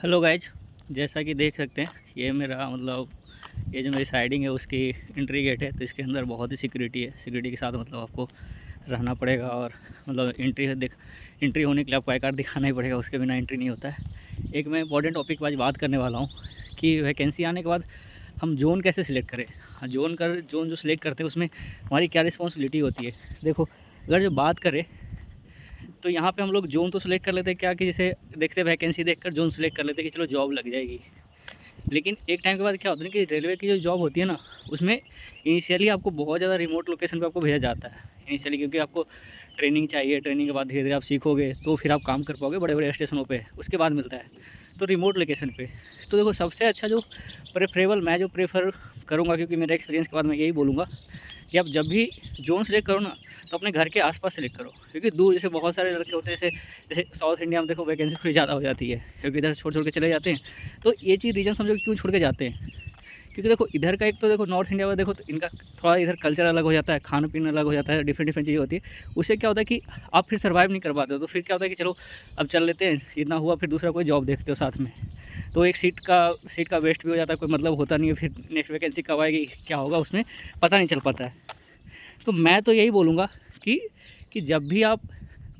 Hello guys, जैसा कि देख सकते हैं ये मेरा ये जो मेरी साइडिंग है उसकी एंट्री गेट है। तो इसके अंदर बहुत ही सिक्योरिटी है। सिक्योरिटी के साथ आपको रहना पड़ेगा और एंट्री होने के लिए आपको आई कार्ड दिखाना ही पड़ेगा, उसके बिना एंट्री नहीं होता है। एक मैं इंपॉर्टेंट टॉपिक पर आज बात करने वाला हूँ कि वैकेंसी आने के बाद हम जोन कैसे सिलेक्ट करें। जोन जो सिलेक्ट करते हैं उसमें हमारी क्या रिस्पॉन्सिबिलिटी होती है। देखो, अगर जो बात करें तो यहाँ पे हम लोग जोन तो सिलेक्ट कर लेते हैं, क्या कि जैसे देखते वैकेंसी देखकर जोन सिलेक्ट कर लेते हैं कि चलो जॉब लग जाएगी। लेकिन एक टाइम के बाद क्या होता है कि रेलवे की जो जॉब होती है ना, उसमें इनिशियली आपको बहुत ज़्यादा रिमोट लोकेशन पे आपको भेजा जाता है इनिशियली, क्योंकि आपको ट्रेनिंग चाहिए। ट्रेनिंग के बाद धीरे धीरे आप सीखोगे तो फिर आप काम कर पाओगे बड़े बड़े स्टेशनों पे, उसके बाद मिलता है तो रिमोट लोकेशन पे। तो देखो, सबसे अच्छा जो मैं जो प्रेफर करूँगा, क्योंकि मेरे एक्सपीरियंस के बाद मैं यही बोलूँगा कि आप जब भी जोन सेलेक्ट करो ना तो अपने घर के आसपास सेलेक्ट करो। क्योंकि दूर जैसे बहुत सारे लड़के होते हैं, जैसे जैसे साउथ इंडिया में देखो वैकेंसी थोड़ी ज़्यादा हो जाती है, क्योंकि इधर छोड़ के चले जाते हैं। तो ये चीज़ रीज़न समझो क्यों छोड़ के जाते हैं। क्योंकि देखो इधर का एक तो देखो नॉर्थ इंडिया में देखो तो इनका थोड़ा इधर कल्चर अलग हो जाता है, खाना पीना अलग हो जाता है, डिफरेंट चीज़ें होती है। उससे क्या होता है कि आप फिर सर्वाइव नहीं कर पाते हो। तो फिर क्या होता है कि चलो अब चल लेते हैं, इतना हुआ, फिर दूसरा कोई जॉब देखते हो साथ में। तो एक सीट का वेस्ट भी हो जाता है, कोई मतलब होता नहीं है। फिर नेक्स्ट वैकेंसी कब आएगी, क्या होगा, उसमें पता नहीं चल पाता है। तो मैं तो यही बोलूँगा कि जब भी आप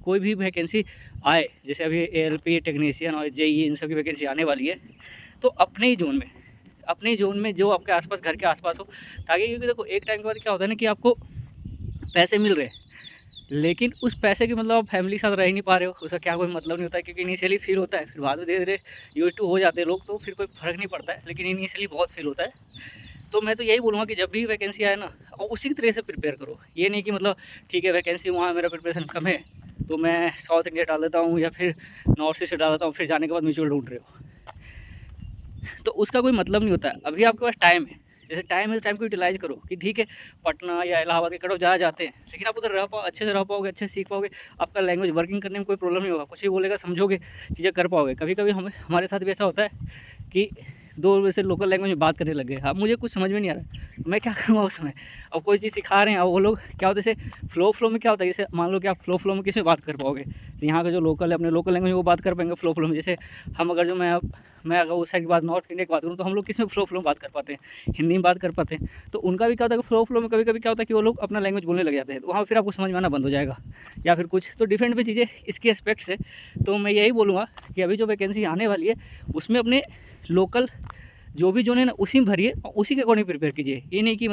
कोई भी वैकेंसी आए, जैसे अभी एएलपी टेक्नीशियन और जेईई इन सब की वैकेंसी आने वाली है, तो अपने ही जोन में जो आपके आसपास, घर के आसपास हो, ताकि क्योंकि देखो एक टाइम के बाद क्या होता है ना कि आपको पैसे मिल रहे हैं, लेकिन उस पैसे के आप फैमिली के साथ रह नहीं पा रहे हो, उसका क्या कोई मतलब नहीं होता है। क्योंकि इनिशियली फील होता है, फिर बाद में धीरे धीरे यूज टू हो जाते हैं लोग, तो फिर कोई फ़र्क नहीं पड़ता है, लेकिन इनिशियली बहुत फील होता है। तो मैं तो यही बोलूँगा कि जब भी वैकेंसी आए ना, और उसी तरह से प्रिपेयर करो। ये नहीं कि ठीक है वैकेंसी वहाँ, मेरा प्रिपरेशन कम है तो मैं साउथ इंडिया डाल देता हूँ या फिर नॉर्थ ईस्ट डाल देता हूँ, फिर जाने के बाद म्यूचुअल ढूंढ रहे हो, तो उसका कोई मतलब नहीं होता है। अभी आपके पास टाइम है, जैसे टाइम है तो टाइम को यूटिलाइज करो कि ठीक है पटना या इलाहाबाद के कट ऑफ ज़्यादा जाते हैं, लेकिन आप उधर रह पाओ, अच्छे से रह पाओगे, अच्छे से सीख पाओगे। आपका लैंग्वेज वर्किंग करने में कोई प्रॉब्लम नहीं होगा, कुछ भी बोलेगा समझोगे, चीज़ें कर पाओगे। कभी कभी हमारे साथ भी ऐसा होता है कि दो वैसे लोकल लैंग्वेज में बात करने लगे, अब मुझे कुछ समझ में नहीं आ रहा है, मैं क्या करूँगा उस समय। अब कोई चीज़ सिखा रहे हैं, अब वो लोग क्या होता है, जैसे फ्लो में क्या होता है, जैसे मान लो कि आप फ्लो में किस में बात कर पाओगे। तो यहाँ का जो लोकल है अपने लोकल लैंग्वेज में वो बात कर पाएंगे फ्लो में। जैसे हम अगर जो मैं अगर उस साइड की बात, नॉर्थ इंडिया की बात करूँ, तो हम लोग किस में फ्लो में बात कर पाते हैं, हिंदी में बात कर पाते हैं। तो उनका भी क्या होता है कि फ्लो में कभी कभी क्या होता है कि वो लोग अपना लैंग्वेज बोलने लग जाते हैं, तो वहाँ फिर आपको समझ में आना बंद हो जाएगा या फिर कुछ तो डिफरेंट भी चीज़ें इसके एस्पेक्ट से। तो मैं यही बोलूँगा कि अभी जो वैकेंसी आने वाली है उसमें अपने लोकल जो भी जोन है ना उसी में भरिए और उसी के अकॉर्डिंग प्रिपेयर कीजिए। ये नहीं कि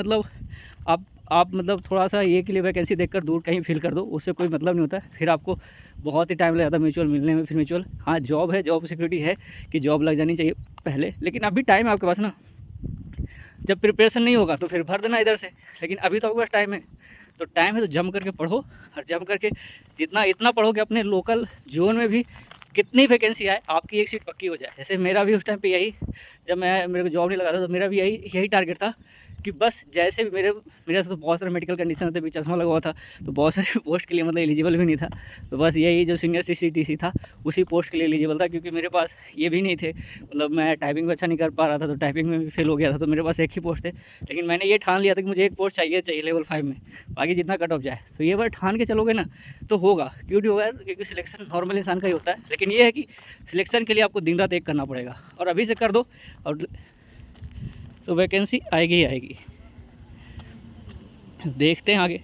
आप थोड़ा सा ये के लिए वैकेंसी देखकर दूर कहीं फिल कर दो, उससे कोई मतलब नहीं होता। फिर आपको बहुत ही टाइम लग जाता है म्यूचुअल मिलने में। फिर म्यूचुअल, हाँ जॉब है, जॉब सिक्योरिटी है कि जॉब लग जानी चाहिए पहले, लेकिन अभी टाइम है आपके पास ना। जब प्रिपरेशन नहीं होगा तो फिर भर देना इधर से, लेकिन अभी तो आपके पास टाइम है। तो टाइम है तो जम करके पढ़ो, और जम करके जितना इतना पढ़ोगे अपने लोकल जोन में भी कितनी वैकेंसी आए आपकी एक सीट पक्की हो जाए। जैसे मेरा भी उस टाइम पे यही, जब मेरे को जॉब नहीं लगा था, तो मेरा भी यही टारगेट था कि बस जैसे भी मेरे से तो बहुत सारे मेडिकल कंडीशन थे, भी चश्मा लगा हुआ था, तो बहुत सारे पोस्ट के लिए एलिजिबल भी नहीं था। तो बस यही जो सीनियर CCTC था उसी पोस्ट के लिए एलिजिबल था, क्योंकि मेरे पास ये भी नहीं थे, मैं टाइपिंग में अच्छा नहीं कर पा रहा था, तो टाइपिंग में भी फेल हो गया था। तो मेरे पास एक ही पोस्ट थे, लेकिन मैंने ये ठान लिया था कि मुझे एक पोस्ट चाहिए लेवल 5 में, बाकी जितना कट ऑफ जाए। तो ये बार ठान के चलोगे ना तो होगा। क्यों नहीं होगा, क्योंकि सिलेक्शन नॉर्मल इंसान का ही होता है, लेकिन ये है कि सिलेक्शन के लिए आपको दिन रात एक करना पड़ेगा, और अभी से कर दो और तो वैकेंसी आएगी ही आएगी। देखते हैं आगे।